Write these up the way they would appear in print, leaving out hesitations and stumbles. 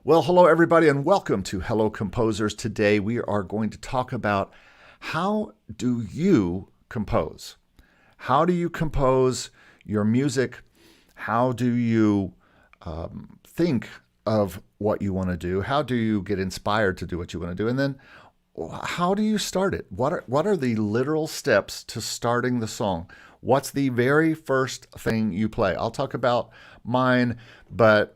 Well, hello everybody and welcome to Hello Composers. Today we are going to talk about how do you compose? How do you compose your music? How do you think of what you want to do? How do you get inspired to do what you want to do? And then how do you start it? What are the literal steps to starting the song? What's the very first thing you play? I'll talk about mine, but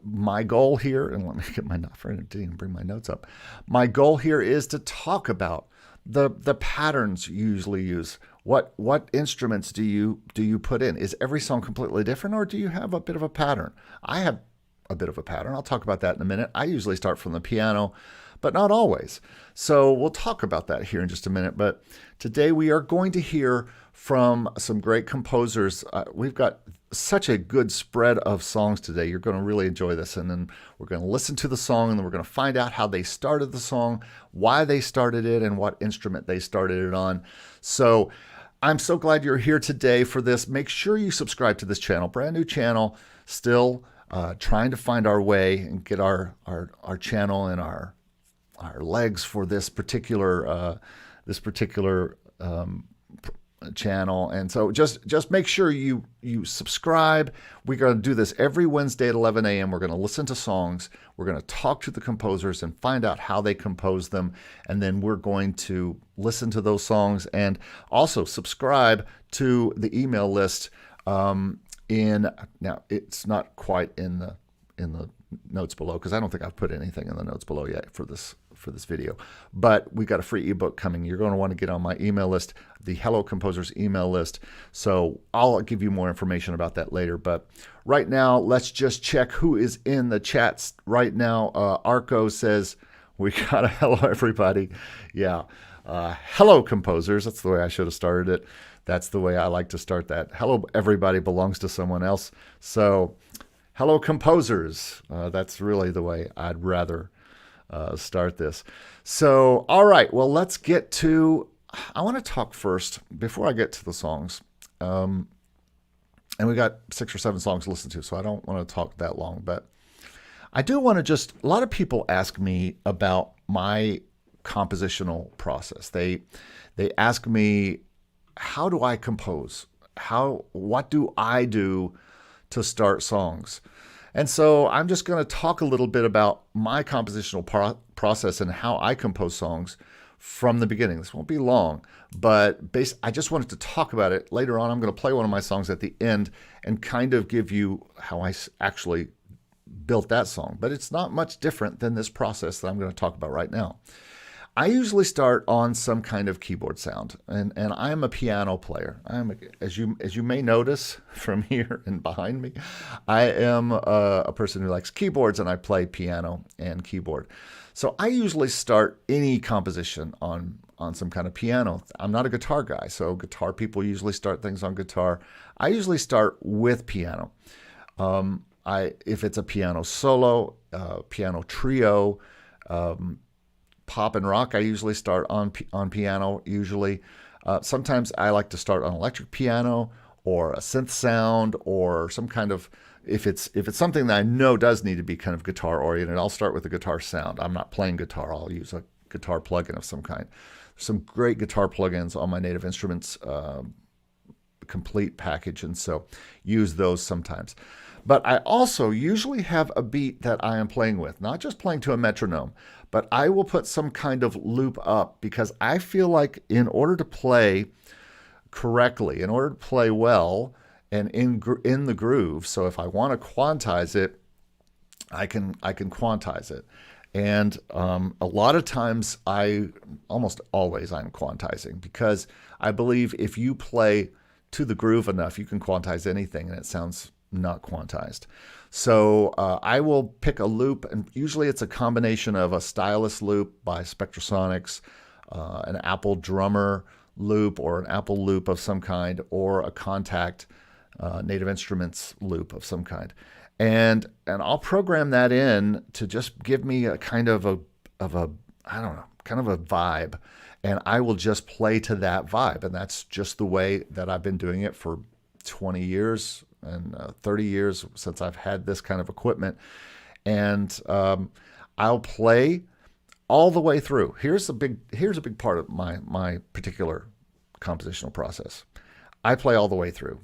my goal here, and let me get my notes. I didn't even bring my notes up. My goal here is to talk about the patterns you usually use. What instruments do you put in? Is every song completely different, or do you have a bit of a pattern? I have a bit of a pattern. I'll talk about that in a minute. I usually start from the piano, but not always. So we'll talk about that here in just a minute. But today we are going to hear from some great composers. We've got such a good spread of songs today. You're going to really enjoy this. And then we're going to listen to the song, and then we're going to find out how they started the song, why they started it, and what instrument they started it on. So I'm so glad you're here today for this. Make sure you subscribe to this channel, brand new channel, still trying to find our way and get our channel and our legs for this particular channel. And so just make sure you subscribe. We're going to do this every Wednesday at 11 a.m. We're going to listen to songs. We're going to talk to the composers and find out how they compose them. And then we're going to listen to those songs and also subscribe to the email list. Now it's not quite in the notes below, because I don't think I've put anything in the notes below yet for this video, but we got a free ebook coming. You're going to want to get on my email list, the Hello Composers email list. So I'll give you more information about that later. But right now, let's just check who is in the chats right now. Arko says, we got a hello, everybody. Yeah. Hello, composers. That's the way I should have started it. That's the way I like to start that. Hello, everybody belongs to someone else. So hello, composers. That's really the way I'd rather start this. So, all right, well, let's get to, I want to talk first, before I get to the songs, and we got 6 or 7 songs to listen to, so I don't want to talk that long, but I do want to a lot of people ask me about my compositional process. They ask me, how do I compose? What do I do to start songs? And so I'm just going to talk a little bit about my compositional process and how I compose songs from the beginning. This won't be long, but I just wanted to talk about it. Later on, I'm going to play one of my songs at the end and kind of give you how I actually built that song. But it's not much different than this process that I'm going to talk about right now. I usually start on some kind of keyboard sound, and I'm a piano player. As you may notice from here and behind me, I am a person who likes keyboards, and I play piano and keyboard. So I usually start any composition on some kind of piano. I'm not a guitar guy, so guitar people usually start things on guitar. I usually start with piano. If it's a piano solo, piano trio, pop and rock, I usually start on piano. Usually, sometimes I like to start on electric piano or a synth sound or some kind of. If it's something that I know does need to be kind of guitar oriented, I'll start with a guitar sound. I'm not playing guitar. I'll use a guitar plugin of some kind. Some great guitar plugins on my Native Instruments complete package, and so use those sometimes. But I also usually have a beat that I am playing with, not just playing to a metronome, but I will put some kind of loop up, because I feel like in order to play correctly, in order to play well and in the groove, so if I want to quantize it, I can quantize it. And a lot of times, almost always I'm quantizing, because I believe if you play to the groove enough, you can quantize anything and it sounds not quantized. So I will pick a loop, and usually it's a combination of a stylus loop by Spectrasonics, an Apple drummer loop or an Apple loop of some kind, or a Contact Native Instruments loop of some kind. And I'll program that in to just give me a kind of a I don't know, kind of a vibe. And I will just play to that vibe. And that's just the way that I've been doing it for 20 years and 30 years since I've had this kind of equipment. and I'll play all the way through. Here's a big part of my particular compositional process. I play all the way through.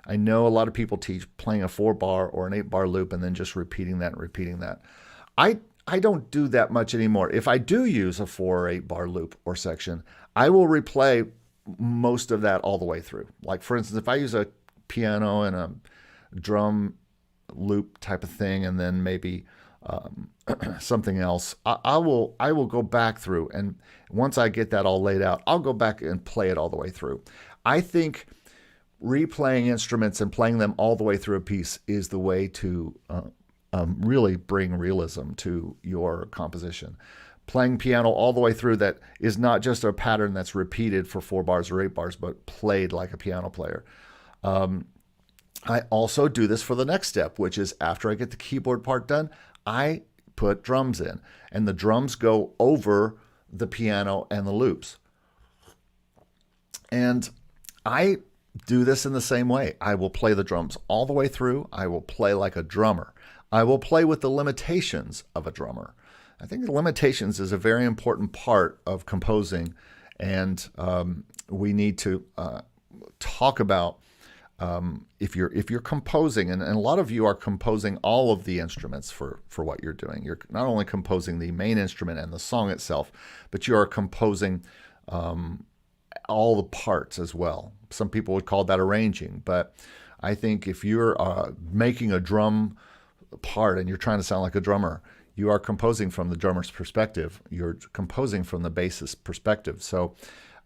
I know a lot of people teach playing a 4-bar or an 8-bar loop and then just repeating that and repeating that. I don't do that much anymore. If I do use a 4 or 8-bar loop or section, I will replay most of that all the way through. Like, for instance, if I use a piano and a drum loop type of thing, and then maybe something else, I will go back through, and once I get that all laid out, I'll go back and play it all the way through. I think replaying instruments and playing them all the way through a piece is the way to really bring realism to your composition. Playing piano all the way through that is not just a pattern that's repeated for 4 bars or 8 bars, but played like a piano player. I also do this for the next step, which is after I get the keyboard part done, I put drums in, and the drums go over the piano and the loops. And I do this in the same way. I will play the drums all the way through. I will play like a drummer. I will play with the limitations of a drummer. I think the limitations is a very important part of composing, and we need to talk about if you're composing, and a lot of you are composing all of the instruments for what you're doing. You're not only composing the main instrument and the song itself, but you are composing all the parts as well. Some people would call that arranging, but I think if you're making a drum part and you're trying to sound like a drummer, you are composing from the drummer's perspective. You're composing from the bassist's perspective. So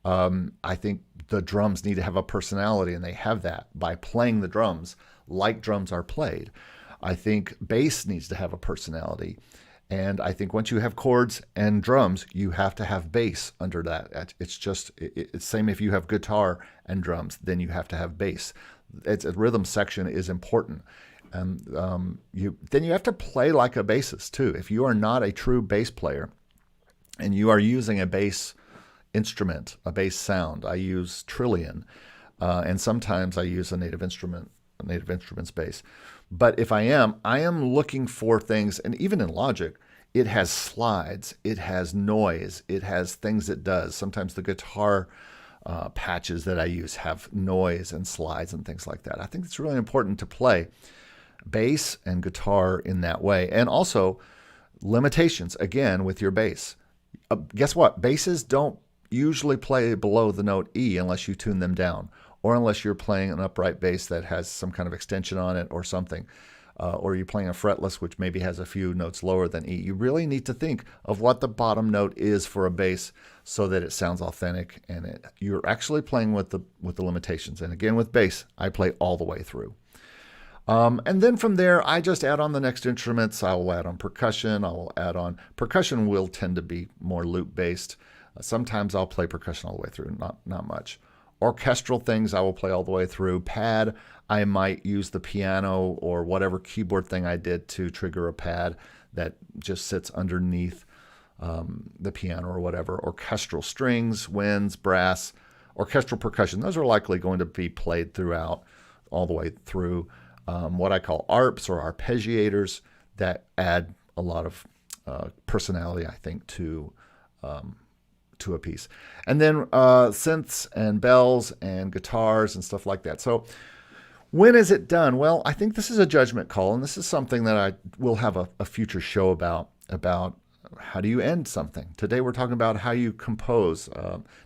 I think the drums need to have a personality, and they have that by playing the drums like drums are played. I think bass needs to have a personality. And I think once you have chords and drums, you have to have bass under that. It's just, it's same if you have guitar and drums, then you have to have bass. It's a rhythm section is important. And then you have to play like a bassist too. If you are not a true bass player and you are using a bass instrument, a bass sound, I use Trillion, and sometimes I use a native instruments bass. But if I am looking for things, and even in Logic, it has slides, it has noise, it has things it does. Sometimes the guitar patches that I use have noise and slides and things like that. I think it's really important to play bass and guitar in that way. And also limitations, again, with your bass. Guess what? Basses don't usually play below the note E unless you tune them down, or unless you're playing an upright bass that has some kind of extension on it or something, or you're playing a fretless which maybe has a few notes lower than E. You really need to think of what the bottom note is for a bass so that it sounds authentic, and you're actually playing with the limitations. And again, with bass, I play all the way through. And then from there, I just add on the next instruments. I will add on percussion. Percussion will tend to be more loop-based. Sometimes I'll play percussion all the way through, not much. Orchestral things I will play all the way through. Pad, I might use the piano or whatever keyboard thing I did to trigger a pad that just sits underneath the piano or whatever. Orchestral strings, winds, brass, orchestral percussion. Those are likely going to be played throughout, all the way through. What I call ARPs or arpeggiators that add a lot of personality, I think, to a piece. And then synths and bells and guitars and stuff like that. So when is it done? Well, I think this is a judgment call, and this is something that I will have a future show about how do you end something. Today we're talking about how you compose,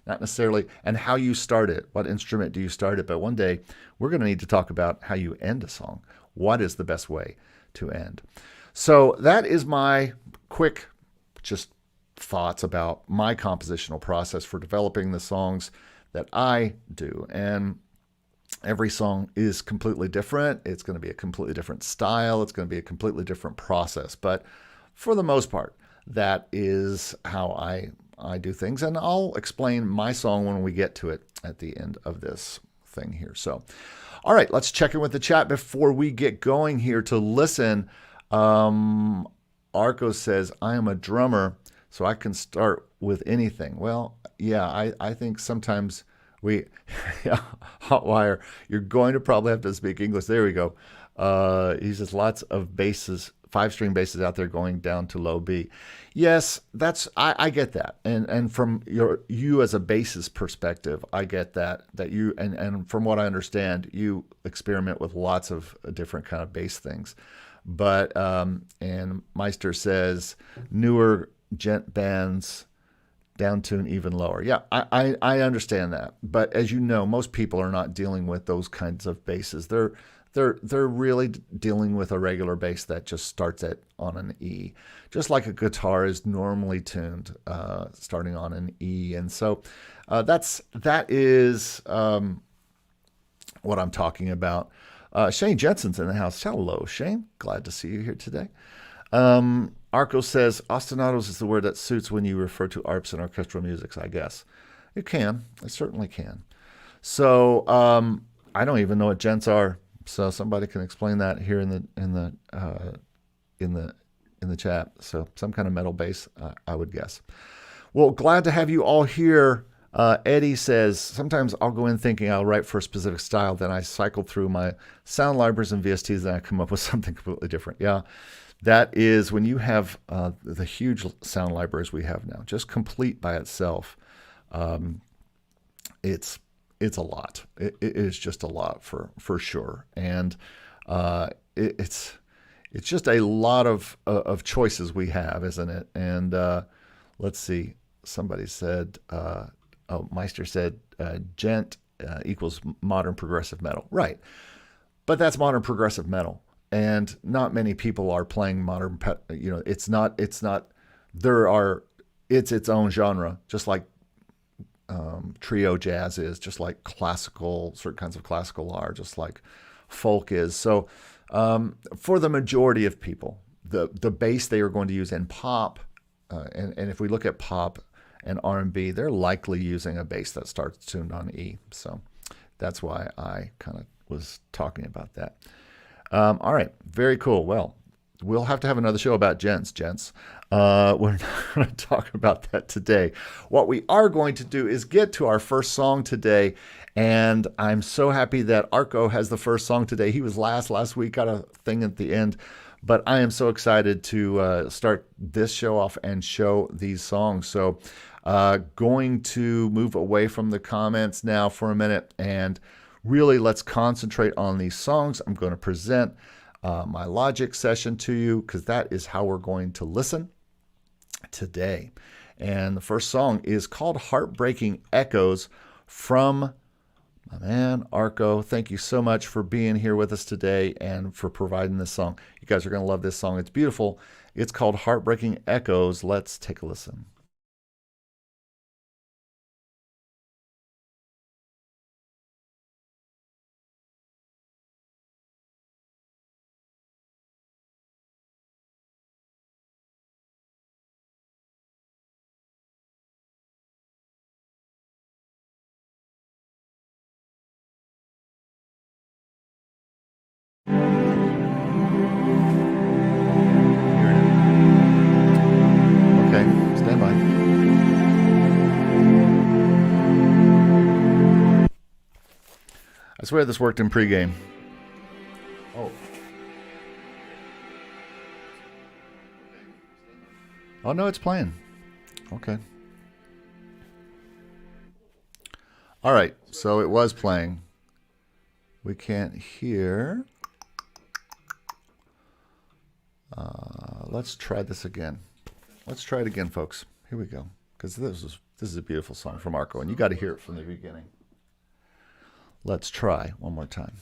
not necessarily, and how you start it. What instrument do you start it? But one day we're going to need to talk about how you end a song. What is the best way to end? So that is my quick just thoughts about my compositional process for developing the songs that I do. And every song is completely different. It's going to be a completely different style. It's going to be a completely different process. But for the most part, that is how I do things. And I'll explain my song when we get to it at the end of this thing here. So, all right, let's check in with the chat before we get going here to listen. Arko says, I am a drummer, so I can start with anything. Well, yeah, I think sometimes Hotwire, you're going to probably have to speak English. There we go. He says lots of basses 5-string basses out there going down to low B. Yes, I get that, and from you as a bassist perspective, I get that you and from what I understand, you experiment with lots of different kind of bass things. But and Meister says newer gent bands down tune even lower. Yeah, I understand that, but as you know, most people are not dealing with those kinds of basses. They're really dealing with a regular bass that just starts on an E, just like a guitar is normally tuned starting on an E. And so that is what I'm talking about. Shane Jensen's in the house. Hello, Shane. Glad to see you here today. Arko says ostinatos is the word that suits when you refer to arps and orchestral music. I guess it can. It certainly can. So I don't even know what gents are. So somebody can explain that here in the chat. So some kind of metal bass, I would guess. Well, glad to have you all here. Eddie says, sometimes I'll go in thinking I'll write for a specific style, then I cycle through my sound libraries and VSTs, and I come up with something completely different. Yeah, that is when you have the huge sound libraries we have now, just complete by itself. It's a lot. It is just a lot for sure, and it's just a lot of choices we have, isn't it? And let's see. Somebody said, Meister said, gent equals modern progressive metal, right? But that's modern progressive metal, and not many people are playing modern. It's not. It's its own genre, just like trio jazz is, just like certain kinds of classical are, just like folk is. So for the majority of people, the bass they are going to use in pop, and if we look at pop and R&B, they're likely using a bass that starts tuned on E. So that's why I kind of was talking about that. All right, very cool. Well, we'll have to have another show about gents. We're not going to talk about that today. What we are going to do is get to our first song today, and I'm so happy that Arko has the first song today. He was last week, got a thing at the end, but I am so excited to start this show off and show these songs. So going to move away from the comments now for a minute, and really let's concentrate on these songs. I'm going to present my Logic session to you, because that is how we're going to listen today. And the first song is called Heartbreaking Echoes from my man Arko. Thank you so much for being here with us today and for providing this song. You guys are going to love this song. It's beautiful. It's called Heartbreaking Echoes. Let's take a listen. I swear this worked in pregame. Oh no, it's playing. Okay. All right, so it was playing. We can't hear. Let's try this again. Let's try it again, folks. Here we go. Because this is a beautiful song from Arko, and you got to hear it from the beginning. Let's try one more time.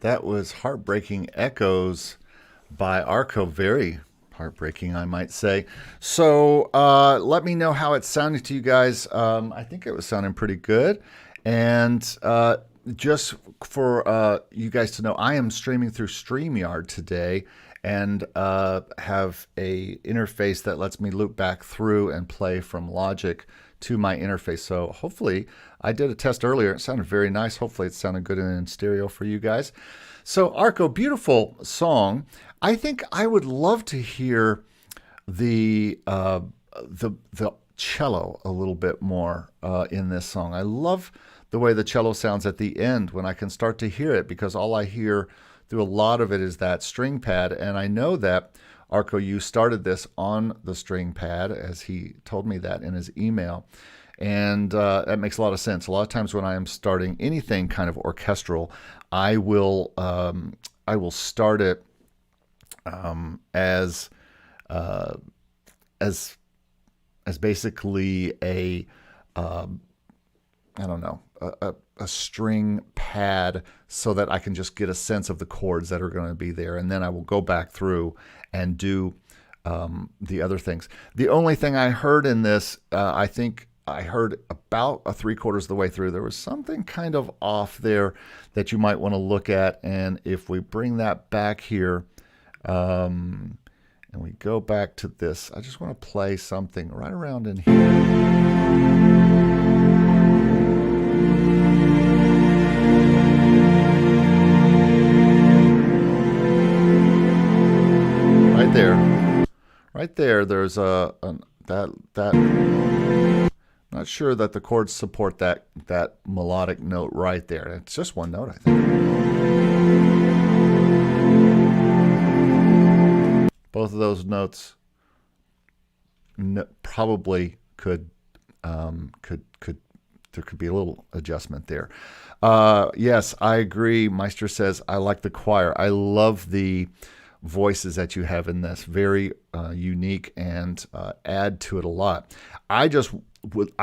That was Heartbreaking Echoes by Arko. Very heartbreaking, I might say. So let me know how it's sounding to you guys. I think it was sounding pretty good. And just for you guys to know, I am streaming through StreamYard today and have a interface that lets me loop back through and play from Logic to my interface. So hopefully, I did a test earlier. It sounded very nice. Hopefully it sounded good in stereo for you guys. So Arko, beautiful song. I think I would love to hear the cello a little bit more in this song. I love the way the cello sounds at the end when I can start to hear it, because all I hear through a lot of it is that string pad. And I know that, Arko, you started this on the string pad, as he told me that in his email. And that makes a lot of sense. A lot of times when I am starting anything kind of orchestral, I will start it as basically a string pad, so that I can just get a sense of the chords that are going to be there, and then I will go back through and do the other things. The only thing I heard in this, I think I heard about 3/4 of the way through, there was something kind of off there that you might want to look at. And if we bring that back here, and we go back to this, I just want to play something right around in here. Right there, there's that. I'm not sure that the chords support that melodic note right there. It's just one note, I think. Both of those notes probably could there could be a little adjustment there. Yes, I agree. Meister says, I like the choir. I love the voices that you have in this. Very unique, and add to it a lot. I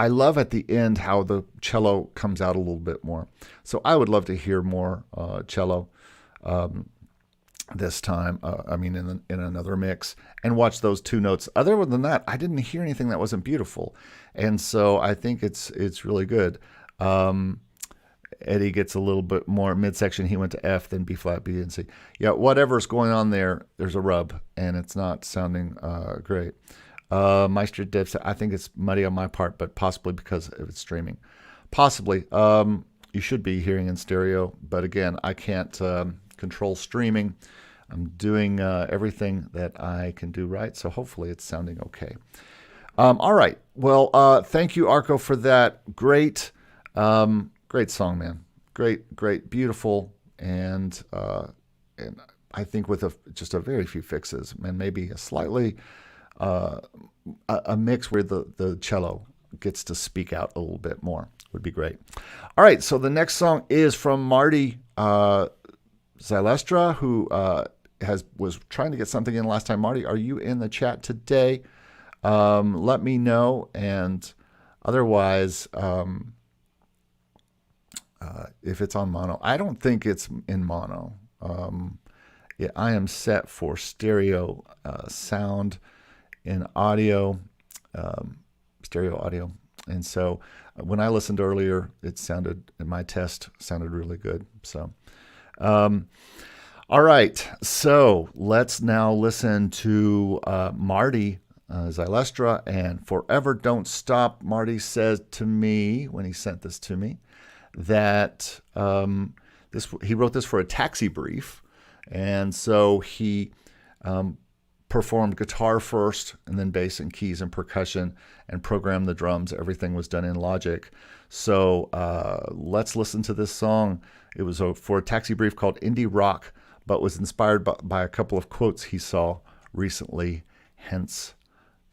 love at the end how the cello comes out a little bit more. So I would love to hear more cello this time. In another mix, and watch those two notes. Other than that, I didn't hear anything that wasn't beautiful, and so I think it's really good. Eddie gets a little bit more midsection. He went to F, then B flat, B, and C. Yeah, whatever's going on there, there's a rub, and it's not sounding great. Meister Dev said, I think it's muddy on my part, but possibly because of its streaming. Possibly. You should be hearing in stereo, but again, I can't control streaming. I'm doing everything that I can do right, so hopefully it's sounding okay. All right. Well, thank you, Arko, for that. Great song, man. Great, beautiful, and I think with just a very few fixes, and maybe a slightly a mix where the cello gets to speak out a little bit more would be great. All right, so the next song is from Marty Zylstra, who was trying to get something in last time. Marty, are you in the chat today? Let me know, and otherwise, if it's on mono, I don't think it's in mono. Yeah, I am set for stereo sound in audio, stereo audio, and so when I listened earlier, it sounded, in my test, sounded really good. So, all right, so let's now listen to Marty Zylstra and Forever Don't Stop. Marty said to me when he sent this to me that he wrote this for a taxi brief, and so he performed guitar first, and then bass and keys and percussion, and programmed the drums. Everything was done in Logic. So let's listen to this song. It was for a taxi brief called Indie Rock, but was inspired by a couple of quotes he saw recently, hence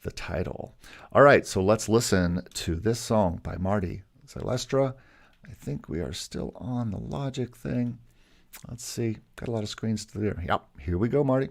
the title. All right, so let's listen to this song by Marty Zylstra. I think we are still on the Logic thing. Let's see. Got a lot of screens to there. Yep, here we go, Marty.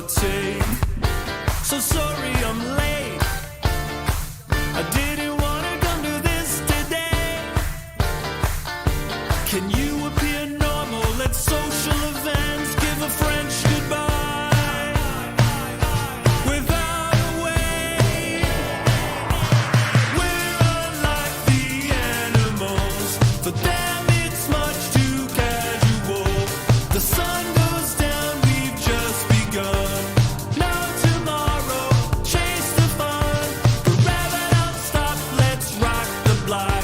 take. So sorry I'm late. I didn't want to come to this today. Can you appear normal at social events? Give a French goodbye without a way. We're unlike the animals. For them it's much too casual. The sun goes down, we've just begun. Now tomorrow, chase the fun. Forever don't stop, let's rock the block.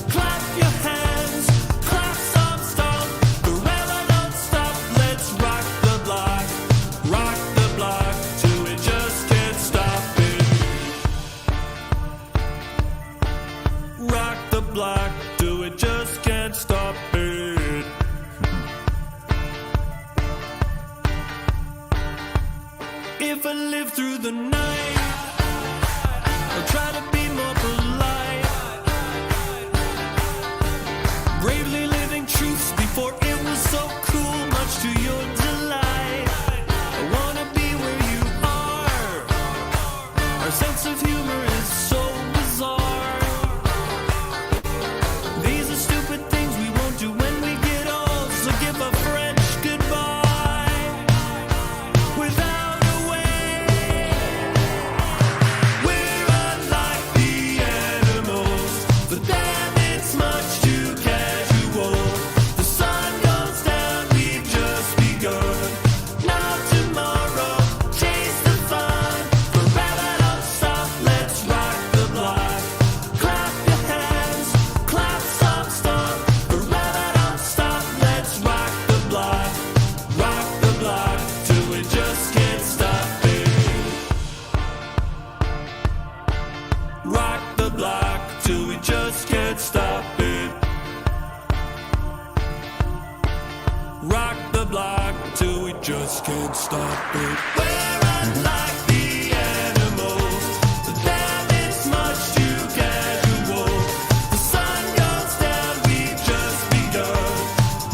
Clap your hands, clap some stomp. Forever don't stop, let's rock the block. Rock the block till we just can't stop it. Rock the block till we just can't stop it. If I live through the night, I'll try to be more polite. Bravely living truths before it was so cool, much to your delight. I wanna be where you are. Our sense of humor is so bizarre. These are stupid things we won't do when we get old, so give a French goodbye without a way. We're unlike the animals. For them it's much too casual. The sun goes down, we've just begun. Now tomorrow, chase the fun. Forever don't stop, let's rock the block. Clap your hands, clap some stomp. Forever don't stop, let's rock the block. Rock the block till we just can't stop it. Rock the block till we just can't stop it. Rock the block till we just can't stop it. We're unlike the animals. To them it's much too casual. The sun goes down, we've just begun.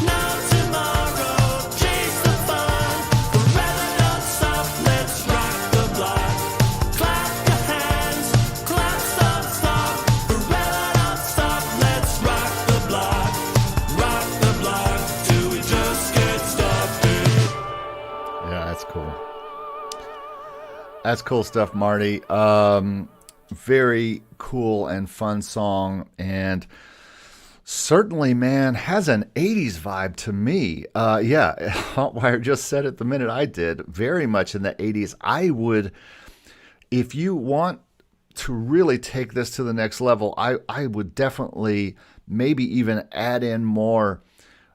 Now tomorrow, chase the fun. Forever don't stop, let's rock the block. Clap your hands, clap some stomp. Forever don't stop, let's rock the block. Rock the block till we just can't stop it. Yeah, that's cool. That's cool stuff, Marty. Very cool and fun song, and certainly, man, has an 80s vibe to me. Yeah, Hotwire just said it the minute I did. Very much in the 80s. I would, if you want to really take this to the next level, I would definitely maybe even add in more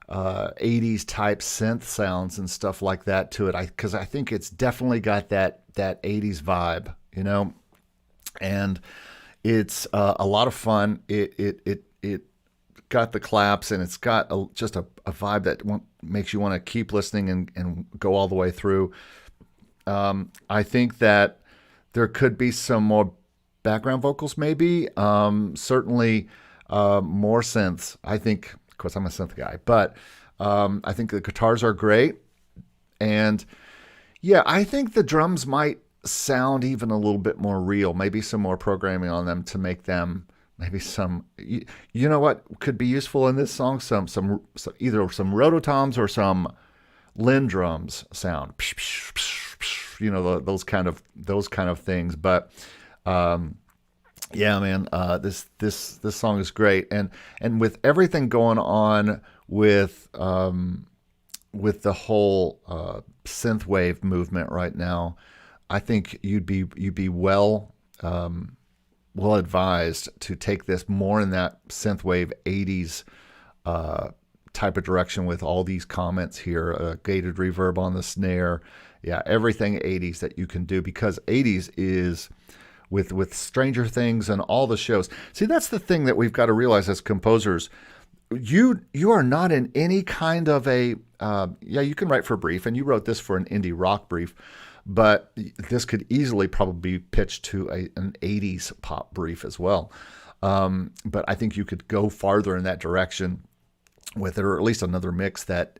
80s type synth sounds and stuff like that to it, because I think it's definitely got that 80s vibe, you know, and it's a lot of fun. It got the claps, and it's got just a vibe that makes you want to keep listening and go all the way through. I think that there could be some more background vocals, maybe. Certainly more synths. I think, of course, I'm a synth guy, but I think the guitars are great. And yeah, I think the drums might sound even a little bit more real. Maybe some more programming on them to make them maybe some, you know what could be useful in this song? Some either some rototoms or some Linn drums sound. You know, those kind of things. But yeah, man, this song is great, and with everything going on with the whole synthwave movement right now, I think you'd be well advised to take this more in that synthwave 80s type of direction with all these comments here, gated reverb on the snare, yeah, everything 80s that you can do, because 80s is with Stranger Things and all the shows. See, that's the thing that we've got to realize as composers. You are not in any kind of a you can write for a brief, and you wrote this for an indie rock brief, but this could easily probably be pitched to an 80s pop brief as well. But I think you could go farther in that direction with it, or at least another mix that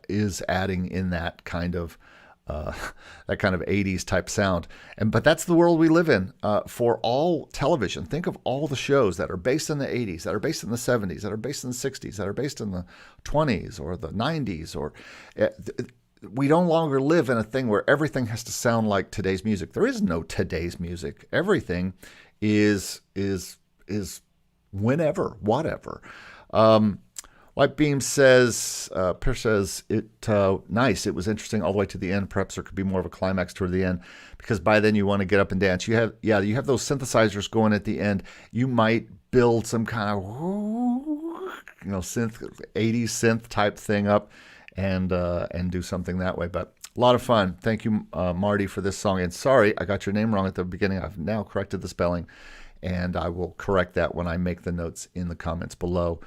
is adding in that kind of that kind of 80s type sound. But that's the world we live in for all television. Think of all the shows that are based in the 80s, that are based in the 70s, that are based in the 60s, that are based in the 20s or the 90s. We no longer live in a thing where everything has to sound like today's music. There is no today's music. Everything is whenever, whatever. White Beam says, Pierce says, nice. It was interesting all the way to the end. Perhaps there could be more of a climax toward the end because by then you want to get up and dance. You have those synthesizers going at the end. You might build some kind of, synth, 80s synth type thing up and do something that way. But a lot of fun. Thank you, Marty, for this song. And sorry, I got your name wrong at the beginning. I've now corrected the spelling, and I will correct that when I make the notes in the comments below.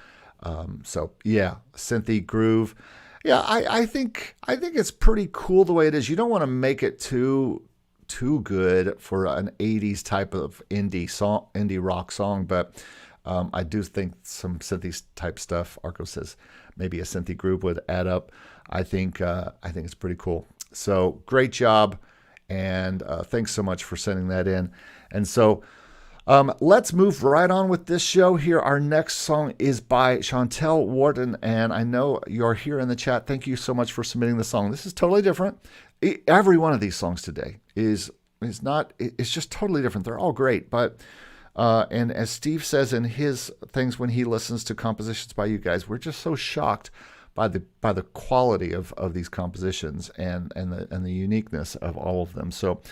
Synthy groove. Yeah, I think it's pretty cool the way it is. You don't want to make it too good for an 80s type of indie rock song, but I do think some synthy type stuff, Arko says, maybe a synthy groove would add up. I think it's pretty cool. So great job, and thanks so much for sending that in. And so let's move right on with this show here. Our next song is by Schantell, Warton, and I know you're here in the chat. Thank you so much for submitting the song. This is totally different. Every one of these songs today is not, it's just totally different. They're all great, but and as Steve says in his things when he listens to compositions by you guys, we're just so shocked by the quality of these compositions and the uniqueness of all of them. So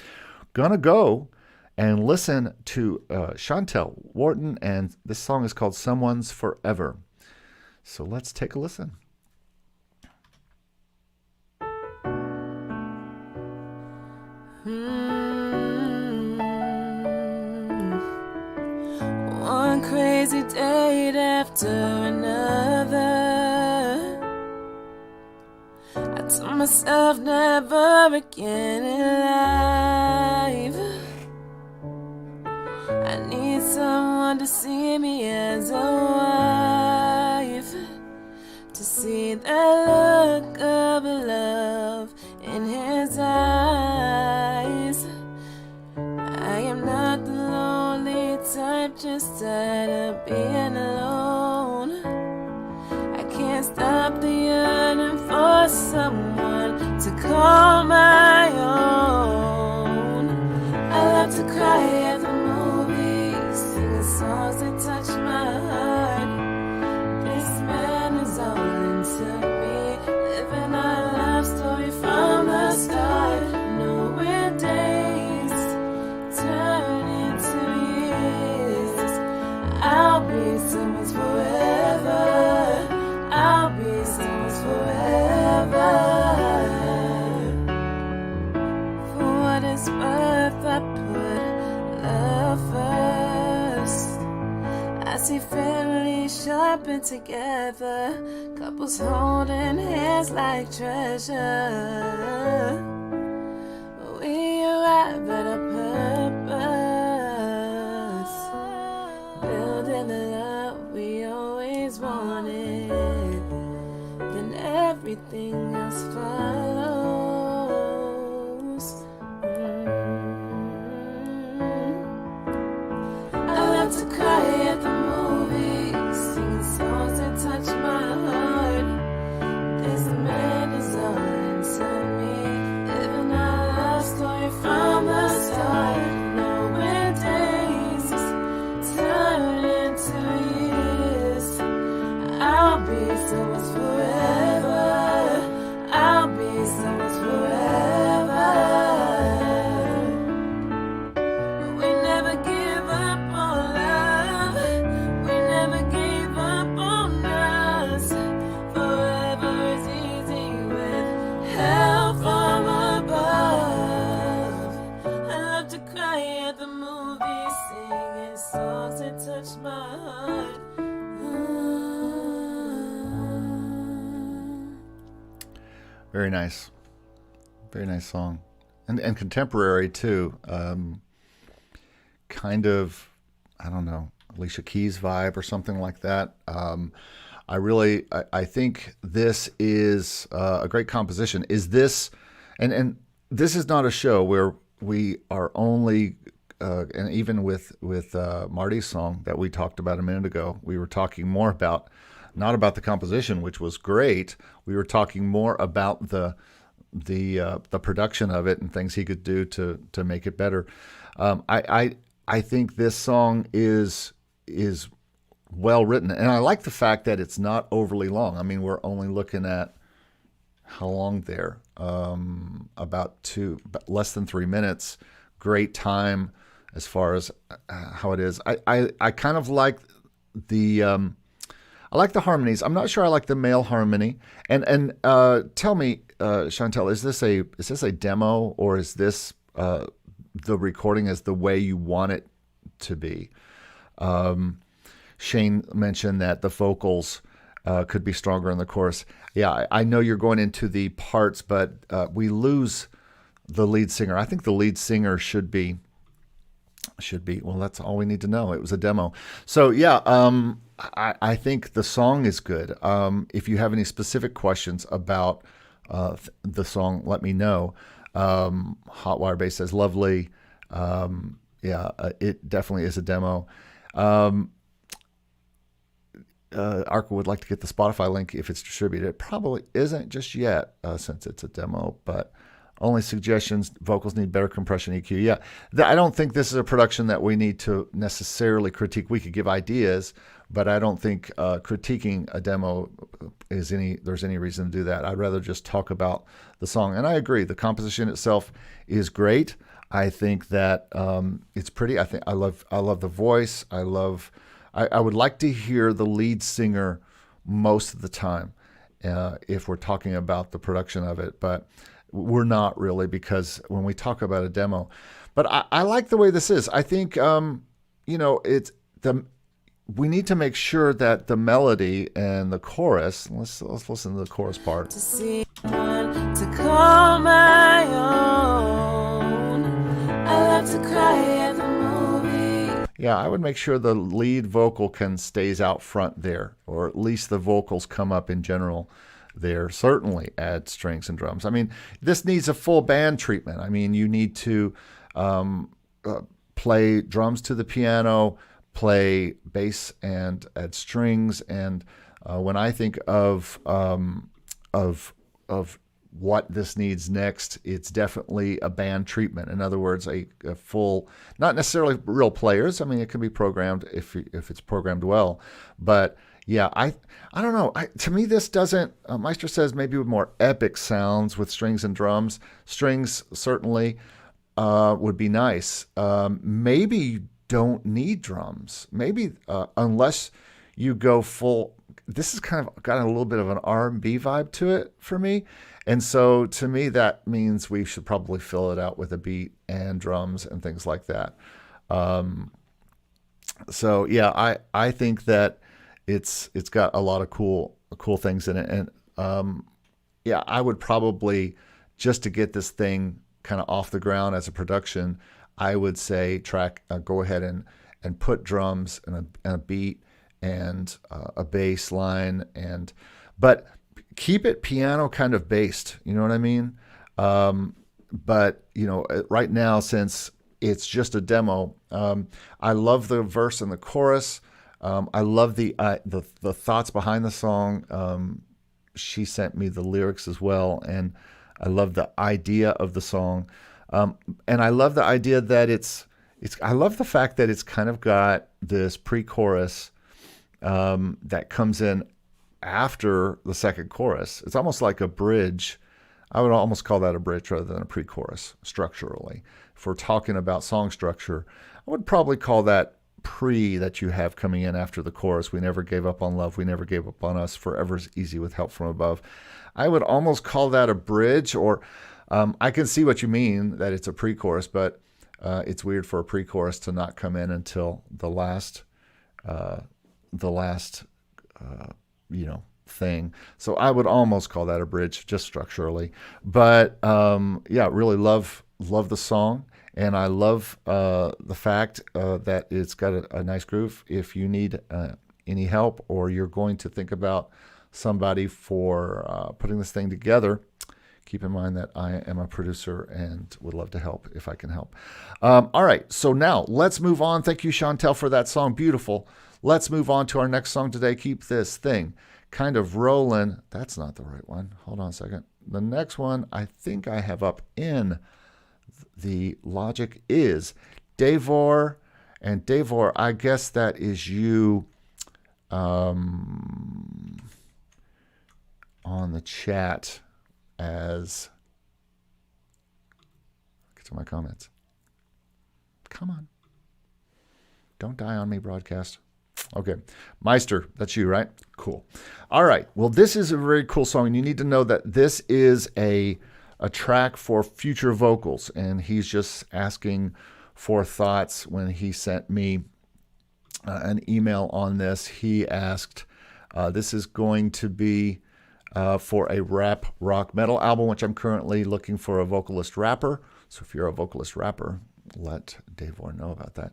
gonna go and listen to Schantell, Warton, and this song is called Someone's Forever. So let's take a listen. One crazy date after another, I told myself never again in life. I need someone to see me as a wife, to see that look of love in his eyes. I am not the lonely type, just tired of being alone. I can't stop the yearning for someone to call my own. I love to cry at the songs that touch my heart. This man is all into me, living our love story from the start. Knowing days turn into years. I'll be someone's forever. I'll be someone's forever. For what it's worth, I put love first. I see families shopping together, couples holding hands like treasure. We arrive at a purpose, building the love we always wanted, then everything else follows. I love to cry at the movies, singing songs that touch my heart. This man is all into me, living our love story from the start. Knowing days turn into years. I'll be someone's forever. I'll be someone's forever. We never give up on love. We never gave up on us. Forever is easy with help from above. I love to cry at the movies, singing songs that touch my heart. Very nice. Very nice song. And contemporary too. Kind of, I don't know, Alicia Keys vibe or something like that. I think this is a great composition. Is this, and this is not a show where we are only, and even with Marty's song that we talked about a minute ago, we were talking more about, not about the composition, which was great. We were talking more about the production of it and things he could do to make it better. I think this song is well written, and I like the fact that it's not overly long. I mean, we're only looking at how long there? About less than 3 minutes. Great time as far as how it is. I kind of like the I like the harmonies. I'm not sure I like the male harmony. And tell me, Schantell, is this a demo, or is this the recording as the way you want it to be? Shane mentioned that the vocals could be stronger in the chorus. Yeah, I know you're going into the parts, but we lose the lead singer. I think the lead singer should be. Well, that's all we need to know. It was a demo. So yeah, I think the song is good. If you have any specific questions about the song, let me know. Hotwire Bass says lovely. It definitely is a demo. Arko would like to get the Spotify link if it's distributed. It probably isn't just yet, since it's a demo, but only suggestions. Vocals need better compression EQ. Yeah, I don't think this is a production that we need to necessarily critique. We could give ideas, but I don't think critiquing a demo there's any reason to do that. I'd rather just talk about the song. And I agree, the composition itself is great. I think that it's pretty. I love the voice. I would like to hear the lead singer most of the time if we're talking about the production of it, but we're not really, because when we talk about a demo. But I like the way this is. I think we need to make sure that the melody and the chorus. Let's listen to the chorus part. To see one to call my own. I love to cry at the movie. Yeah, I would make sure the lead vocal stays out front there, or at least the vocals come up in general there. Certainly add strings and drums. I mean, this needs a full band treatment. I mean, you need to play drums to the piano, play bass and add strings. And when I think of what this needs next, it's definitely a band treatment. In other words, a full, not necessarily real players. I mean, it can be programmed if it's programmed well. But yeah, I don't know. To me, this doesn't. Meister says maybe with more epic sounds with strings and drums. Strings certainly would be nice. Maybe you don't need drums. Maybe unless you go full. This has kind of got a little bit of an R&B vibe to it for me. And so to me, that means we should probably fill it out with a beat and drums and things like that. So yeah, I think that it's got a lot of cool things in it. And yeah, I would probably, just to get this thing kind of off the ground as a production, I would say go ahead and put drums and a beat and a bass line, but keep it piano kind of based, you know what I mean? But right now, since it's just a demo, I love the verse and the chorus. I love the thoughts behind the song. She sent me the lyrics as well, and I love the idea of the song. And I love the idea that I love the fact that it's kind of got this pre-chorus that comes in after the second chorus. It's almost like a bridge. I would almost call that a bridge rather than a pre-chorus structurally. If we're talking about song structure, I would probably call that that you have coming in after the chorus. We never gave up on love. We never gave up on us. Forever's easy with help from above. I would almost call that a bridge, or I can see what you mean, that it's a pre-chorus, but it's weird for a pre-chorus to not come in until the last thing. So I would almost call that a bridge, just structurally. But yeah, really love the song, and I love the fact that it's got a nice groove. If you need any help, or you're going to think about somebody for putting this thing together, Keep in mind that I am a producer and would love to help if I can help. All right, so now let's move on. Thank you, Schantell, for that song. Beautiful. Let's move on to our next song today. Keep this thing kind of rolling. That's not the right one. Hold on a second. The next one I think I have up in the Logic is Davor. And Davor, I guess that is you on the chat as... Get to my comments. Come on. Don't die on me, broadcast. Okay. Meister, that's you, right? Cool. All right. Well, this is a very cool song, and you need to know that this is a track for future vocals, and he's just asking for thoughts. When he sent me an email on this, he asked, this is going to be for a rap rock metal album, which I'm currently looking for a vocalist rapper. So if you're a vocalist rapper, let Davor know about that.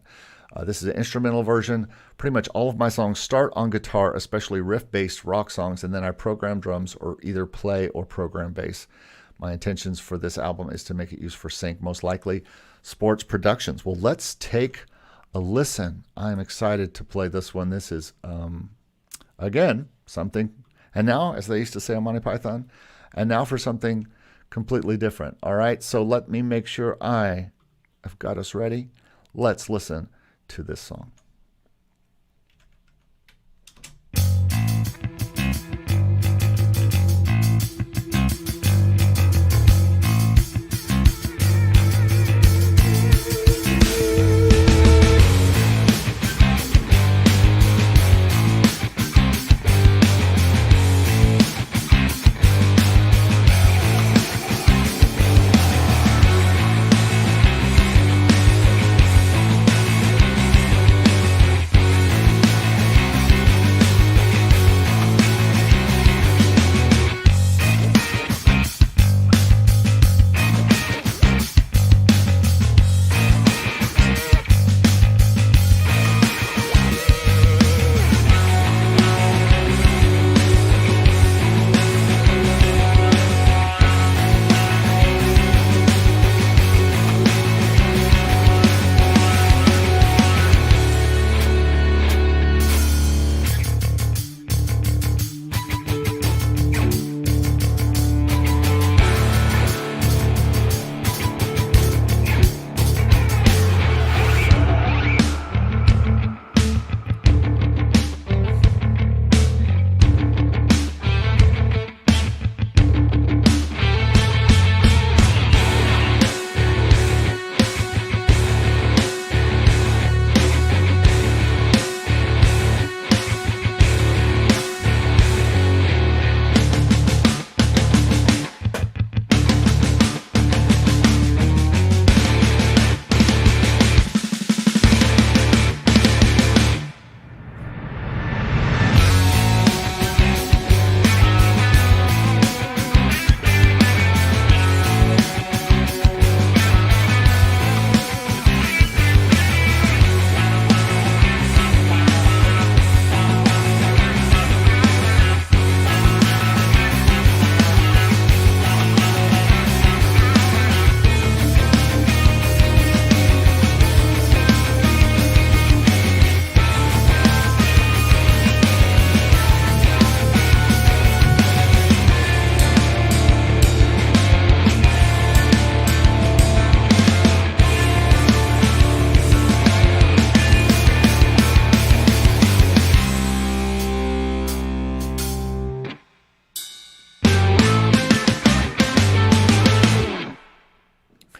This is an instrumental version. Pretty much all of my songs start on guitar, especially riff-based rock songs, and then I program drums or either play or program bass. My intentions for this album is to make it used for sync, most likely Sports Productions. Well, let's take a listen. I'm excited to play this one. This is, again, something. And now, as they used to say on Monty Python, and now for something completely different. All right, so let me make sure I have got us ready. Let's listen to this song.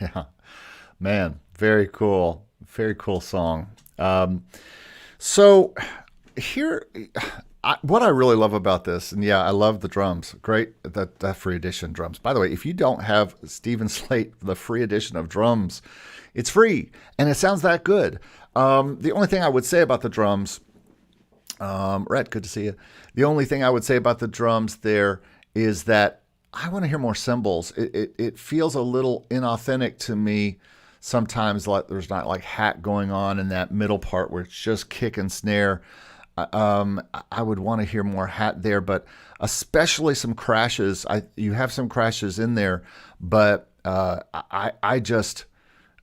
Yeah, man, very cool. Very cool song. So here, what I really love about this, and yeah, I love the drums. Great, that free edition drums. By the way, if you don't have Steven Slate, the free edition of drums, it's free, and it sounds that good. The only thing I would say about the drums, Rhett, good to see you. The only thing I would say about the drums there is that I want to hear more cymbals. It feels a little inauthentic to me sometimes, like there's not like hat going on in that middle part where it's just kick and snare. I would want to hear more hat there, but especially some crashes. You have some crashes in there, but I just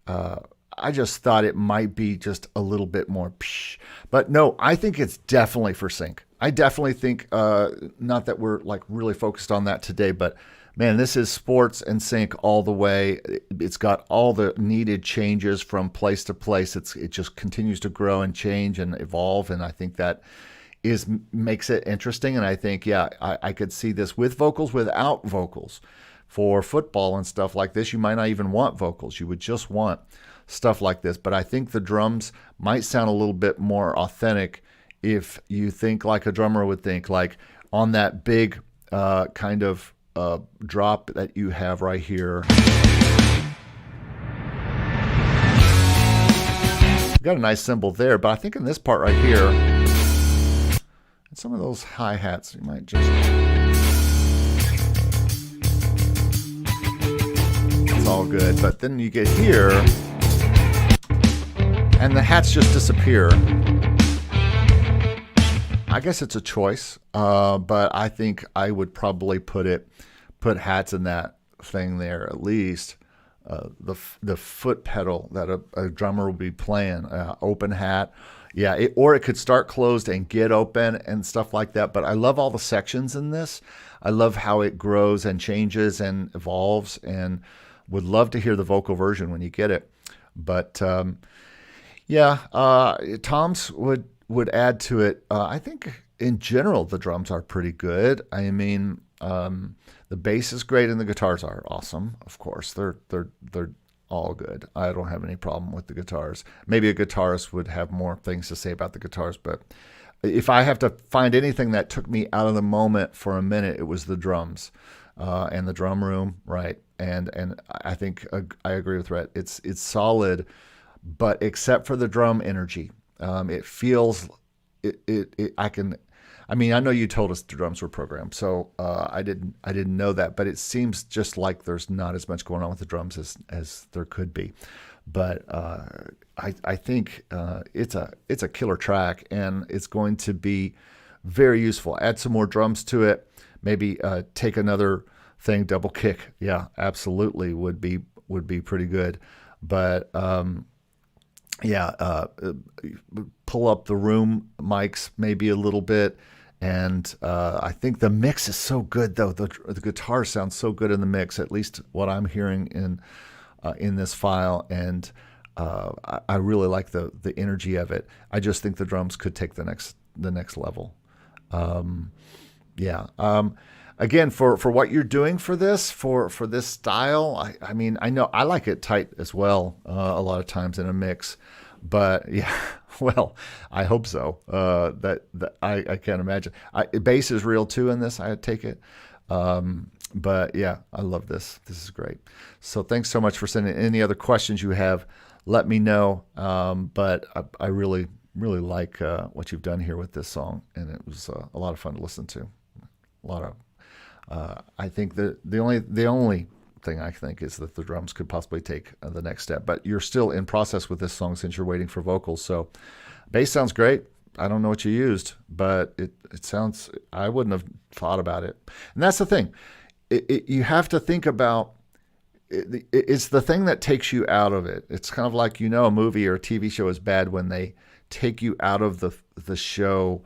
thought it might be just a little bit more. Psh. But no, I think it's definitely for sync. I definitely think, not that we're like really focused on that today, but man, this is sports and sync all the way. It's got all the needed changes from place to place. It just continues to grow and change and evolve, and I think that makes it interesting. And I think, yeah, I could see this with vocals, without vocals. For football and stuff like this, you might not even want vocals. You would just want stuff like this. But I think the drums might sound a little bit more authentic if you think like a drummer would think, like on that big kind of drop that you have right here. You've got a nice cymbal there, but I think in this part right here, and some of those hi-hats, you might just... It's all good, but then you get here, and the hats just disappear. I guess it's a choice, but I think I would probably put hats in that thing there at least. The foot pedal that a drummer will be playing, open hat, yeah, or it could start closed and get open and stuff like that. But I love all the sections in this. I love how it grows and changes and evolves, and would love to hear the vocal version when you get it. But toms would add to it. I think in general the drums are pretty good. I mean, the bass is great and the guitars are awesome. Of course, they're all good. I don't have any problem with the guitars. Maybe a guitarist would have more things to say about the guitars, but if I have to find anything that took me out of the moment for a minute, it was the drums and the drum room, right? And I think I agree with Rhett. It's solid, but except for the drum energy. It feels I mean, I know you told us the drums were programmed, so I didn't know that, but it seems just like there's not as much going on with the drums as there could be. But I think it's a killer track, and it's going to be very useful. Add some more drums to it. Maybe take another thing, double kick. Yeah, absolutely would be pretty good. But pull up the room mics maybe a little bit. And I think the mix is so good, though. The guitar sounds so good in the mix, at least what I'm hearing in this file. And I really like the energy of it. I just think the drums could take the next level. Again, for what you're doing for this style, I mean, I know I like it tight as well a lot of times in a mix. But yeah, well, I hope so. I can't imagine. Bass is real too in this. I take it. But yeah, I love this. This is great. So thanks so much for sending. Any other questions you have, let me know. But I really like what you've done here with this song, and it was a lot of fun to listen to. A lot of. I think the only thing I think is that the drums could possibly take the next step, but you're still in process with this song since you're waiting for vocals. So bass sounds great. I don't know what you used, but it sounds, I wouldn't have thought about it. And that's the thing. You have to think about it. It's the thing that takes you out of it. It's kind of like, a movie or a TV show is bad when they take you out of the show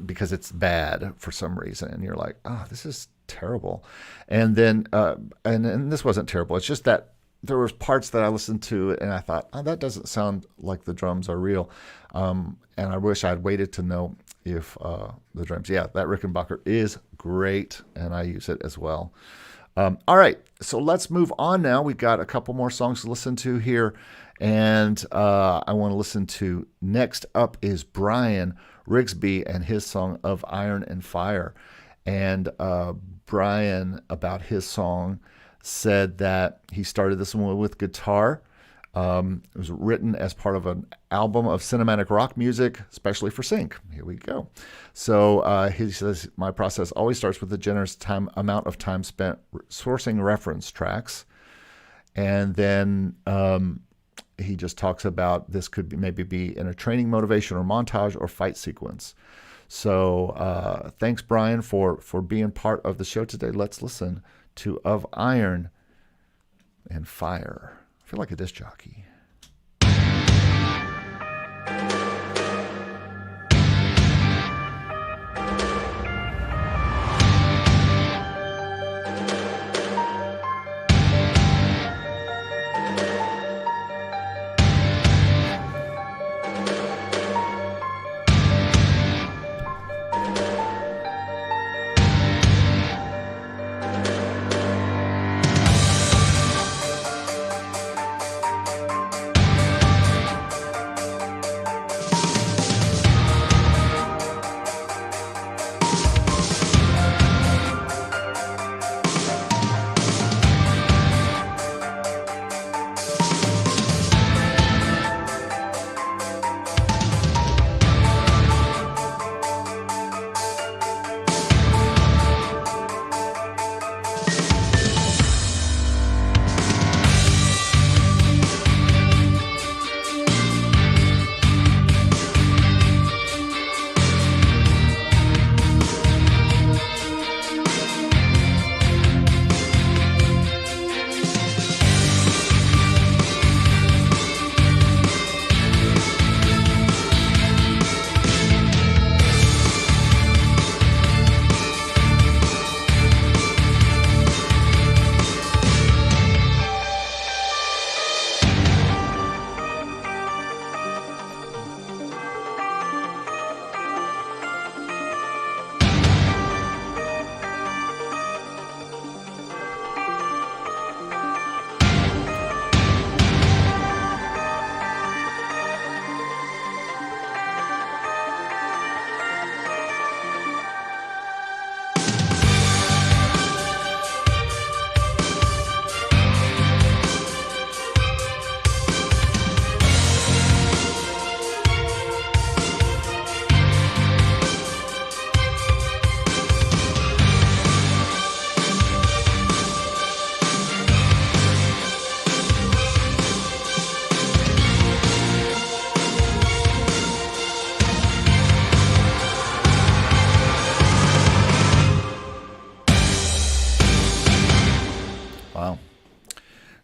because it's bad for some reason. And you're like, oh, this is terrible. And then and this wasn't terrible. It's just that there was parts that I listened to and I thought, oh, that doesn't sound like the drums are real. And I wish I'd waited to know if the drums. Yeah, that Rickenbacker is great, and I use it as well. All right, so let's move on now. We've got a couple more songs to listen to here, and I want to listen to, next up is Brian Rigsby and his song Of Iron and Fire. And Brian, about his song, said that he started this one with guitar. It was written as part of an album of cinematic rock music, especially for sync. Here we go. So he says, my process always starts with a generous amount of time spent sourcing reference tracks. And then he just talks about this could be, maybe be in a training, motivation, or montage or fight sequence. So thanks, Brian, for being part of the show today. Let's listen to Of Iron and Fire. I feel like a disc jockey.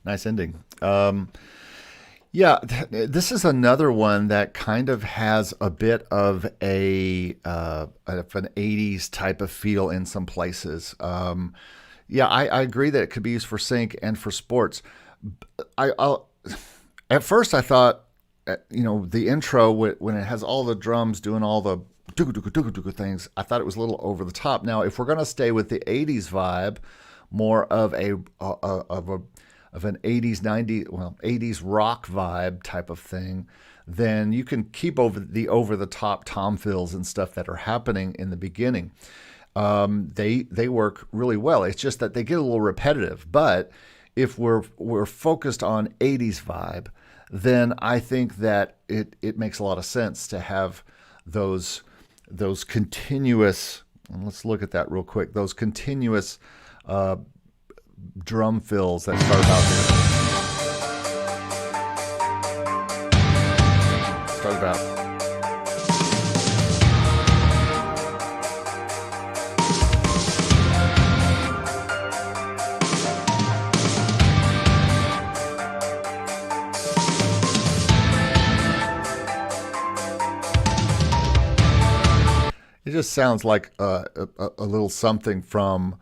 Nice ending. This is another one that kind of has a bit of an 80s type of feel in some places. I agree that it could be used for sync and for sports. At first I thought, the intro when it has all the drums doing all the dooga things, I thought it was a little over the top. Now, if we're going to stay with the 80s vibe, more of an 80s, 80s rock vibe type of thing, then you can keep over the top tom fills and stuff that are happening in the beginning. They work really well. It's just that they get a little repetitive. But if we're focused on 80s vibe, then I think that it makes a lot of sense to have those continuous, and let's look at that real quick, those continuous drum fills that start out here. Start about. It just sounds like a little something from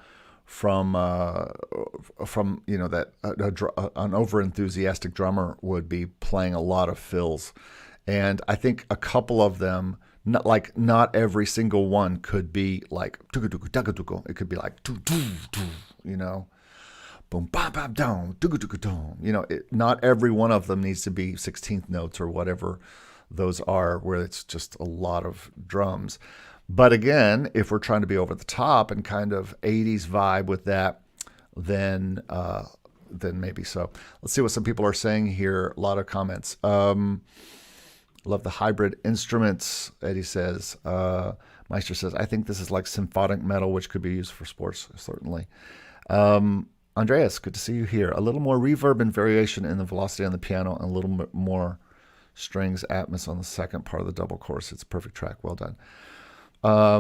that an over-enthusiastic drummer would be playing a lot of fills. And I think a couple of them, not every single one could be like it could be like boom bam bam down not every one of them needs to be 16th notes or whatever those are, where it's just a lot of drums. But again, if we're trying to be over the top and kind of 80s vibe with that, then maybe so. Let's see what some people are saying here. A lot of comments. Love the hybrid instruments, Eddie says. Meister says, I think this is like symphonic metal, which could be used for sports, certainly. Andreas, good to see you here. A little more reverb and variation in the velocity on the piano, and a little bit more strings atmos on the second part of the double chorus. It's a perfect track. Well done.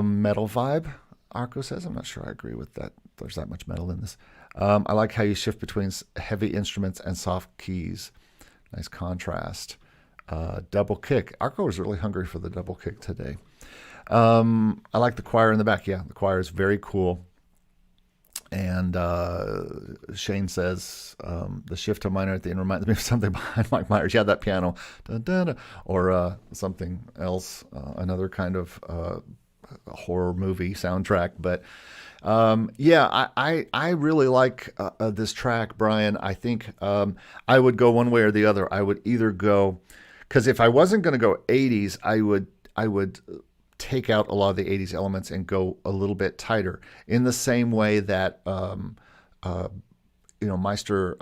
Metal vibe, Arko says. I'm not sure I agree with that. There's that much metal in this. I like how you shift between heavy instruments and soft keys. Nice contrast. Double kick. Arko was really hungry for the double kick today. I like the choir in the back. Yeah, the choir is very cool. And Shane says the shift to minor at the end reminds me of something behind Mike Myers. Yeah, that piano. Dun, dun, dun. Or something else, another kind of horror movie soundtrack. But yeah, I really like this track, Brian. I think I would go one way or the other. I would either go, because if I wasn't going to go 80s, I would take out a lot of the 80s elements and go a little bit tighter, in the same way that Meister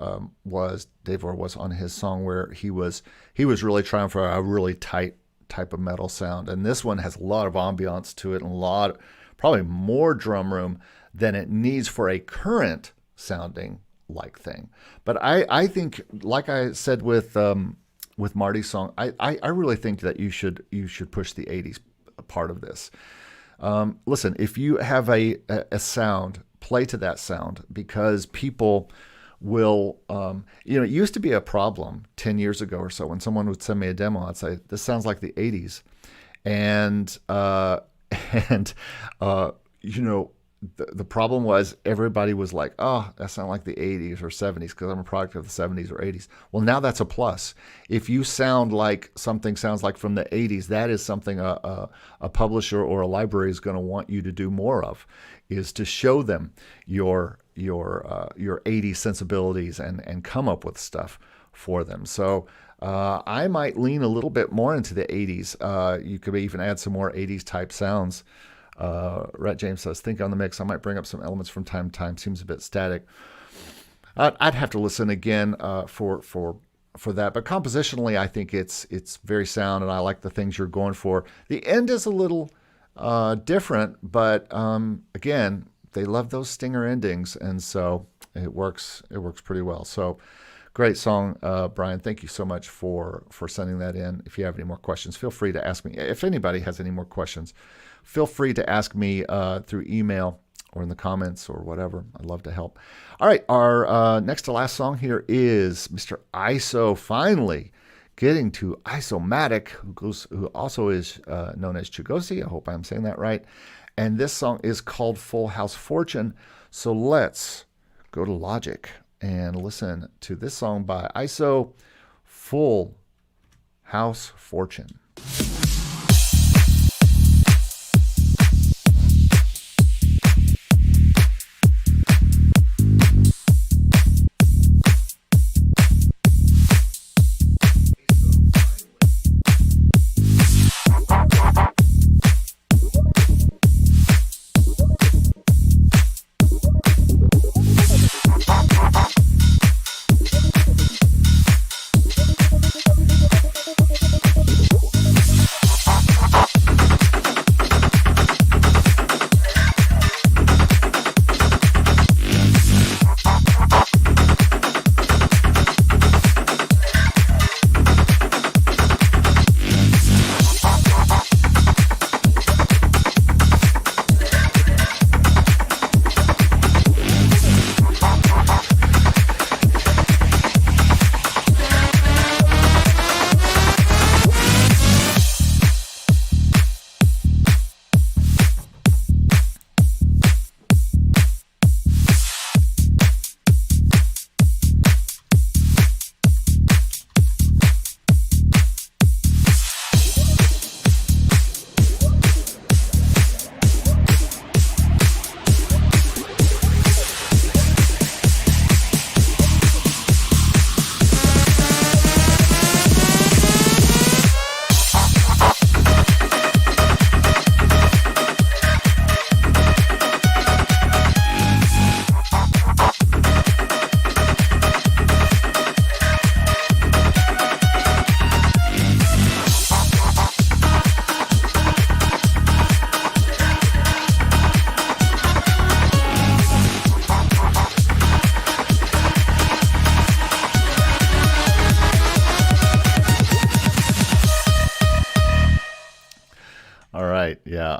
Davor was on his song, where he was really trying for a really tight type of metal sound. And this one has a lot of ambiance to it, and probably more drum room than it needs for a current sounding like thing. But I think, like I said with Marty's song, I really think that you should push the 80s part of this. Listen, if you have a sound, play to that sound, because people will, it used to be a problem 10 years ago or so when someone would send me a demo. I'd say, this sounds like the 80s. And the problem was everybody was like, oh, that sounds like the 80s or 70s because I'm a product of the 70s or 80s. Well, now that's a plus. If you sound like something sounds like from the 80s, that is something a publisher or a library is going to want you to do more of, is to show them your 80s sensibilities and come up with stuff for them. So I might lean a little bit more into the 80s. You could even add some more 80s type sounds. Rhett James says, think on the mix. I might bring up some elements from time to time. Seems a bit static. I'd have to listen again for that. But compositionally, I think it's very sound, and I like the things you're going for. The end is a little different, but again, they love those stinger endings, and so it works pretty well. So great song, Brian. Thank you so much for sending that in. If you have any more questions, feel free to ask me. If anybody has any more questions, feel free to ask me through email or in the comments or whatever. I'd love to help. All right, our next to last song here is Mr. ISO, finally getting to Isomatic, who also is known as Chigozie. I hope I'm saying that right. And this song is called Full House Fortune. So let's go to Logic and listen to this song by ISO, Full House Fortune.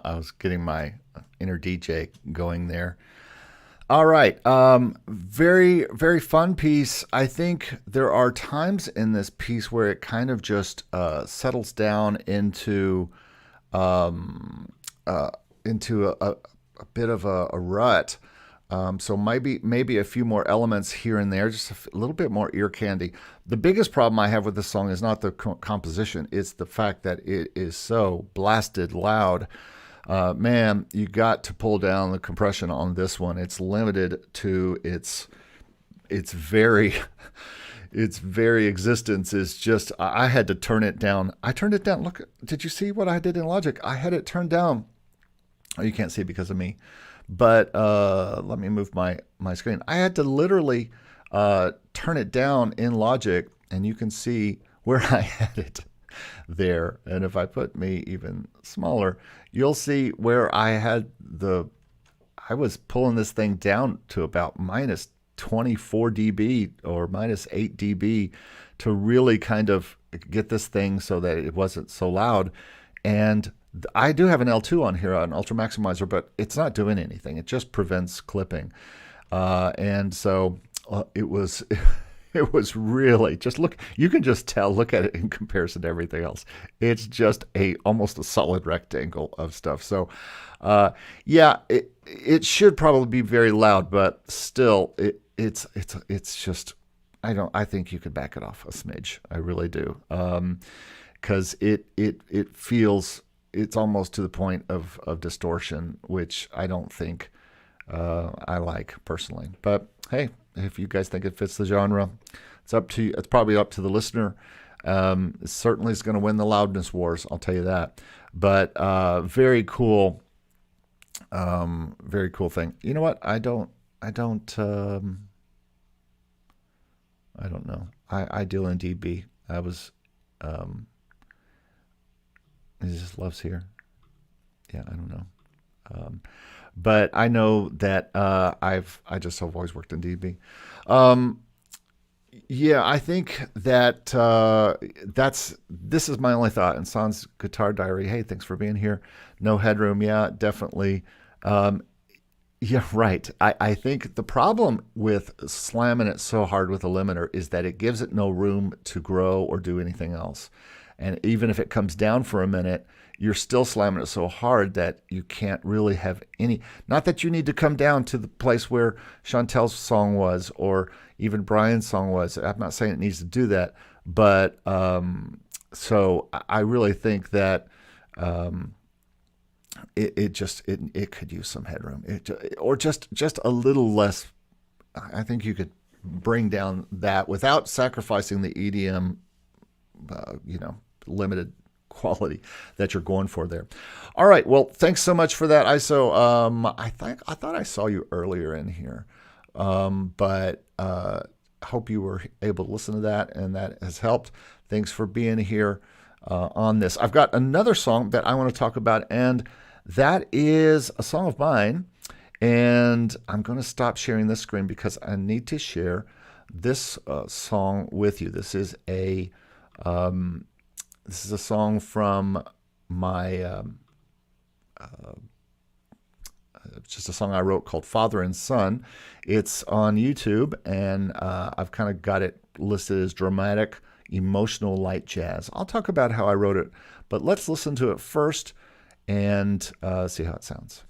I was getting my inner DJ going there. All right. Very, very fun piece. I think there are times in this piece where it kind of just settles down into a bit of a rut. So maybe a few more elements here and there, just a little bit more ear candy. The biggest problem I have with this song is not the composition, it's the fact that it is so blasted loud. Man, you got to pull down the compression on this one. It's limited to its very existence is just, I had to turn it down. I turned it down. Look, did you see what I did in Logic? I had it turned down. Oh, you can't see it because of me. But let me move my screen. I had to literally turn it down in Logic, and you can see where I had it there. And if I put me even smaller, you'll see where I was pulling this thing down to about minus 24 dB or minus 8 dB to really kind of get this thing so that it wasn't so loud. And I do have an L2 on here, an Ultra Maximizer, but it's not doing anything. It just prevents clipping. And so it was really just look, you can just tell, look at it in comparison to everything else. It's just almost a solid rectangle of stuff. So yeah, it should probably be very loud, but still it's just, I think you could back it off a smidge. I really do. 'Cause it feels, it's almost to the point of distortion, which I don't think I like personally. But hey, if you guys think it fits the genre, it's up to you. It's probably up to the listener. It certainly is going to win the loudness wars, I'll tell you that. But very cool thing. You know what? I don't know. I deal in dB. I was he just loves here. Yeah, I don't know. But I know that I've always worked in dB. Yeah, I think that this is my only thought. And San's Guitar Diary, hey, thanks for being here. No headroom, yeah, definitely. Yeah, right. I think the problem with slamming it so hard with a limiter is that it gives it no room to grow or do anything else. And even if it comes down for a minute, you're still slamming it so hard that you can't really have any, not that you need to come down to the place where Chantell's song was or even Brian's song was. I'm not saying it needs to do that, but so I really think that it could use some headroom, or just a little less. I think you could bring down that without sacrificing the EDM, limited quality that you're going for there. All right. Well, thanks so much for that, ISO. I thought I saw you earlier in here, but hope you were able to listen to that and that has helped. Thanks for being here on this. I've got another song that I want to talk about, and that is a song of mine. And I'm going to stop sharing this screen because I need to share this song with you. This is a song from my, just a song I wrote called Father and Son. It's on YouTube, and I've kind of got it listed as dramatic, emotional light jazz. I'll talk about how I wrote it, but let's listen to it first and see how it sounds.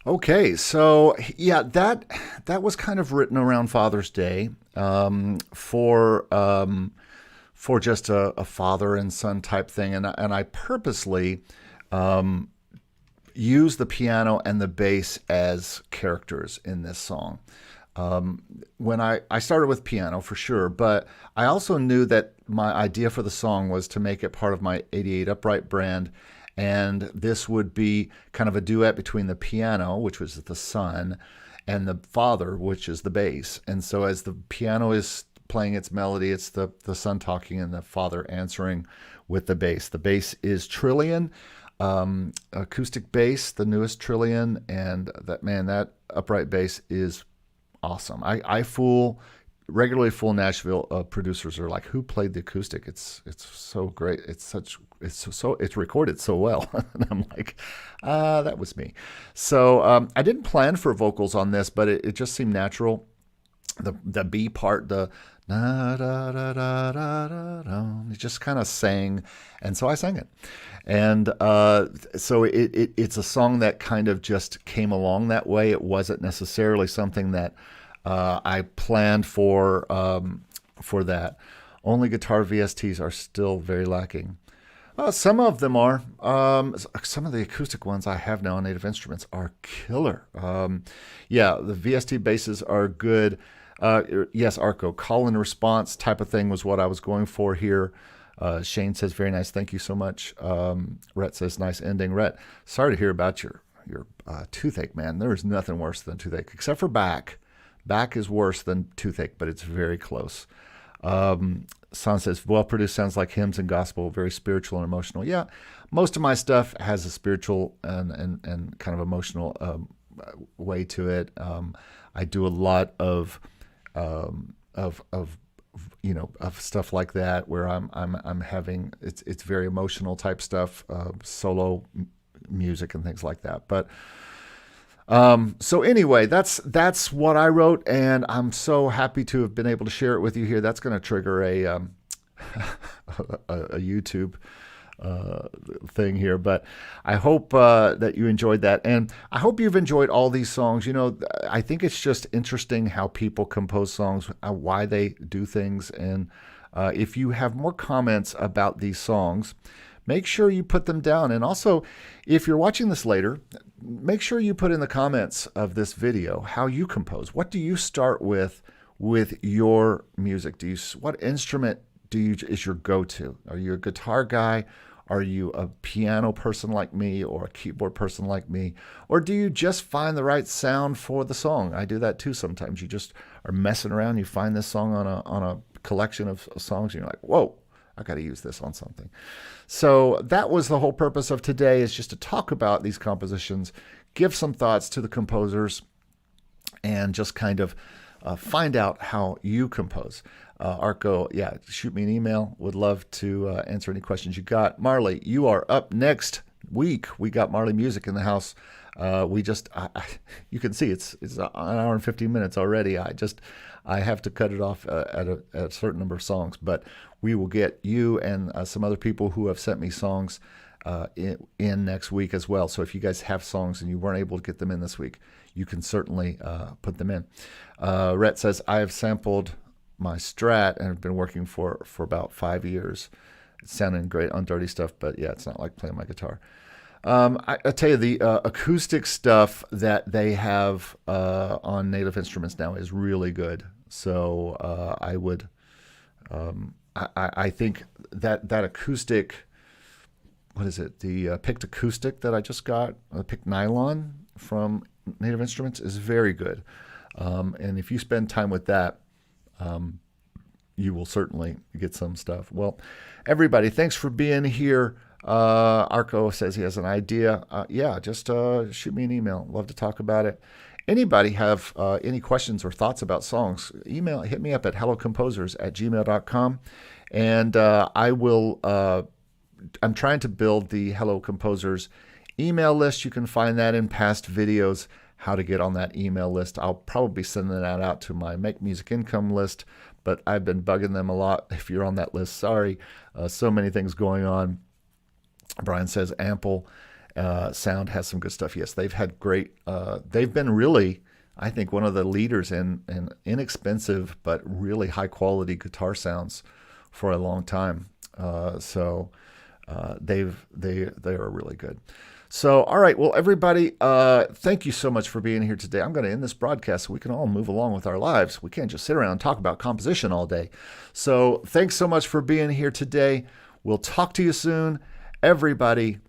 Okay, so yeah, that was kind of written around Father's Day, for just a father and son type thing, and I purposely use the piano and the bass as characters in this song. When I started with piano for sure, but I also knew that my idea for the song was to make it part of my 88 upright brand, and this would be kind of a duet between the piano, which was the son, and the father, which is the bass. And so as the piano is playing its melody, it's the son talking and the father answering with the bass. The bass is Trillion, acoustic bass, the newest Trillion, and that upright bass is awesome. I regularly fool Nashville producers are like, who played the acoustic? It's so great. It's recorded so well. And I'm like, that was me. So I didn't plan for vocals on this, but it just seemed natural. The B part, the da da da da da da, it just kind of sang, and so I sang it. And so it's a song that kind of just came along that way. It wasn't necessarily something that I planned for that. Only guitar VSTs are still very lacking. Some of them are. Some of the acoustic ones I have now on Native Instruments are killer. Yeah, the VST basses are good. Yes, Arko, call and response type of thing was what I was going for here. Shane says, very nice. Thank you so much. Rhett says, nice ending. Rhett, sorry to hear about your toothache, man. There is nothing worse than toothache, except for back. Back is worse than toothache, but it's very close. San says, well-produced, sounds like hymns and gospel, very spiritual and emotional. Yeah, most of my stuff has a spiritual and kind of emotional way to it. I do a lot of stuff like that where I'm having it's very emotional type stuff, solo music and things like that. But so anyway, that's what I wrote, and I'm so happy to have been able to share it with you here. That's going to trigger a YouTube thing here, but I hope that you enjoyed that, and I hope you've enjoyed all these songs. I think it's just interesting how people compose songs, why they do things, and if you have more comments about these songs, make sure you put them down. And also, if you're watching this later, make sure you put in the comments of this video how you compose. What do you start with your music? What instrument is your go-to? Are you a guitar guy? Are you a piano person like me, or a keyboard person like me? Or do you just find the right sound for the song? I do that too sometimes. You just are messing around, you find this song on a collection of songs, and you're like, whoa, I got to use this on something. So that was the whole purpose of today, is just to talk about these compositions, give some thoughts to the composers, and just kind of find out how you compose. Arko, yeah, shoot me an email. Would love to answer any questions you got. Marley, you are up next week. We got Marley Music in the house. You can see it's an hour and 15 minutes already. I have to cut it off at a certain number of songs, but we will get you and some other people who have sent me songs in next week as well. So if you guys have songs and you weren't able to get them in this week, you can certainly put them in. Rhett says, I have sampled my Strat and have been working for about 5 years. It's sounding great on Dirty Stuff, but yeah, it's not like playing my guitar. I tell you, the acoustic stuff that they have on Native Instruments now is really good. So I think that acoustic, what is it? The picked acoustic that I just got, picked nylon from Native Instruments, is very good. And if you spend time with that, you will certainly get some stuff. Well, everybody, thanks for being here. Arko says he has an idea. Yeah, just shoot me an email. Love to talk about it. Anybody have any questions or thoughts about songs, hit me up at HelloComposers@gmail.com. And I'm trying to build the Hello Composers email list. You can find that in past videos, how to get on that email list. I'll probably be sending that out to my Make Music Income list, but I've been bugging them a lot. If you're on that list, sorry. So many things going on. Brian says ample Sound has some good stuff. Yes, they've had great. They've been really, I think, one of the leaders in inexpensive but really high quality guitar sounds for a long time. They are really good. So, all right. Well, everybody, thank you so much for being here today. I'm going to end this broadcast so we can all move along with our lives. We can't just sit around and talk about composition all day. So thanks so much for being here today. We'll talk to you soon. Everybody,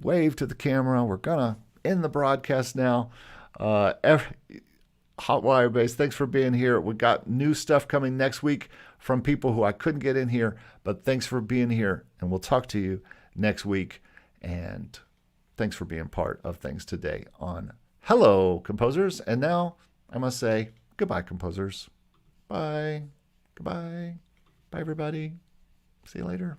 wave to the camera. We're going to end the broadcast now. Hotwire Base, thanks for being here. We got new stuff coming next week from people who I couldn't get in here, but thanks for being here, and we'll talk to you next week. And thanks for being part of things today on Hello Composers. And now I must say goodbye, composers. Bye. Goodbye. Bye, everybody. See you later.